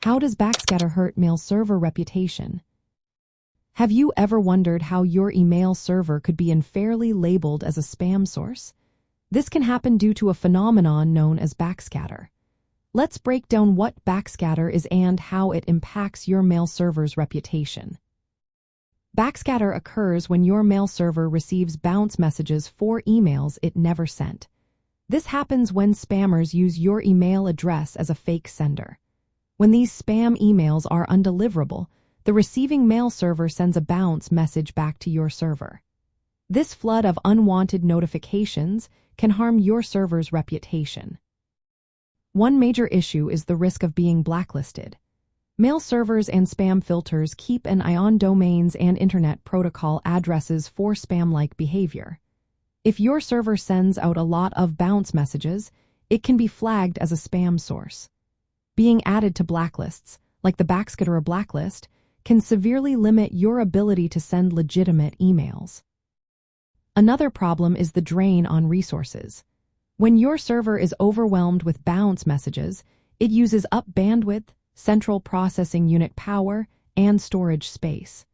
How does Backscatter hurt mail server reputation? Have you ever wondered how your email server could be unfairly labeled as a spam source? This can happen due to a phenomenon known as backscatter. Let's break down what backscatter is and how it impacts your mail server's reputation. Backscatter occurs when your mail server receives bounce messages for emails it never sent. This happens when spammers use your email address as a fake sender. When these spam emails are undeliverable, the receiving mail server sends a bounce message back to your server. This flood of unwanted notifications can harm your server's reputation. One major issue is the risk of being blacklisted. Mail servers and spam filters keep an eye on domains and internet protocol addresses for spam-like behavior. If your server sends out a lot of bounce messages, it can be flagged as a spam source. Being added to blacklists, like the Backscatter blacklist, can severely limit your ability to send legitimate emails. Another problem is the drain on resources. When your server is overwhelmed with bounce messages, it uses up bandwidth, central processing unit power, and storage space.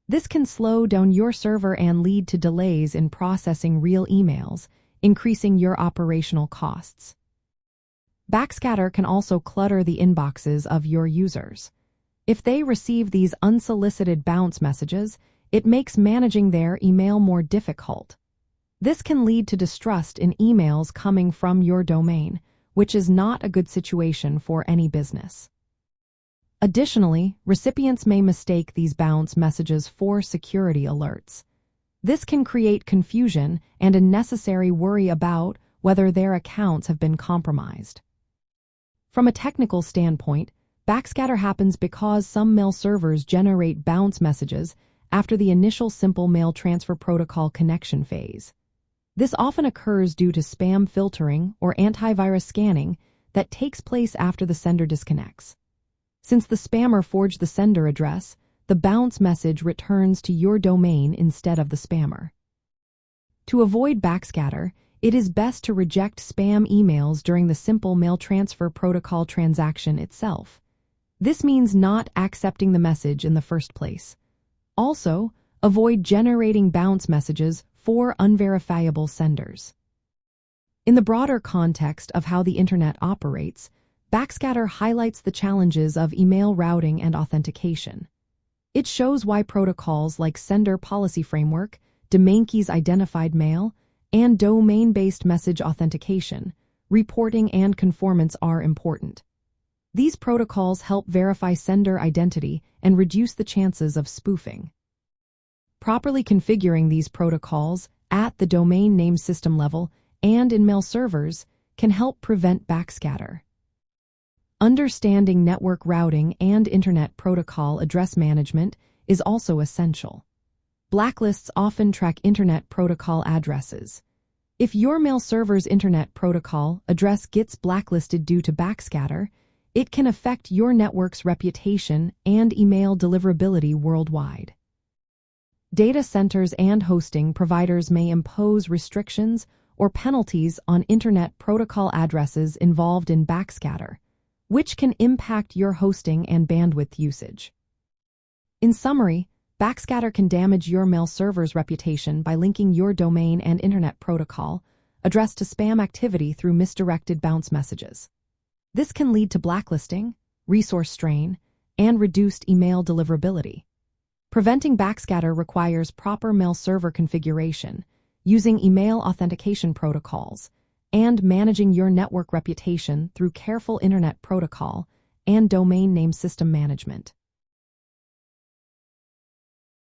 This can slow down your server and lead to delays in processing real emails, increasing your operational costs. Backscatter can also clutter the inboxes of your users. If they receive these unsolicited bounce messages, it makes managing their email more difficult. This can lead to distrust in emails coming from your domain, which is not a good situation for any business. Additionally, recipients may mistake these bounce messages for security alerts. This can create confusion and unnecessary worry about whether their accounts have been compromised. From a technical standpoint, backscatter happens because some mail servers generate bounce messages after the initial simple mail transfer protocol connection phase. This often occurs due to spam filtering or antivirus scanning that takes place after the sender disconnects. Since the spammer forged the sender address, the bounce message returns to your domain instead of the spammer. To avoid backscatter, it is best to reject spam emails during the simple mail transfer protocol transaction itself. This means not accepting the message in the first place. Also, avoid generating bounce messages for unverifiable senders. In the broader context of how the internet operates, Backscatter highlights the challenges of email routing and authentication. It shows why protocols like Sender Policy Framework, Domain Keys Identified Mail, and domain-based message authentication, reporting, and conformance are important. These protocols help verify sender identity and reduce the chances of spoofing. Properly configuring these protocols at the domain name system level and in mail servers can help prevent backscatter. Understanding network routing and internet protocol address management is also essential. Blacklists often track internet protocol addresses. If your mail server's internet protocol address gets blacklisted due to backscatter, it can affect your network's reputation and email deliverability worldwide. Data centers and hosting providers may impose restrictions or penalties on internet protocol addresses involved in backscatter, which can impact your hosting and bandwidth usage. In summary, backscatter can damage your mail server's reputation by linking your domain and internet protocol address to spam activity through misdirected bounce messages. This can lead to blacklisting, resource strain, and reduced email deliverability. Preventing backscatter requires proper mail server configuration, using email authentication protocols, and managing your network reputation through careful internet protocol and domain name system management.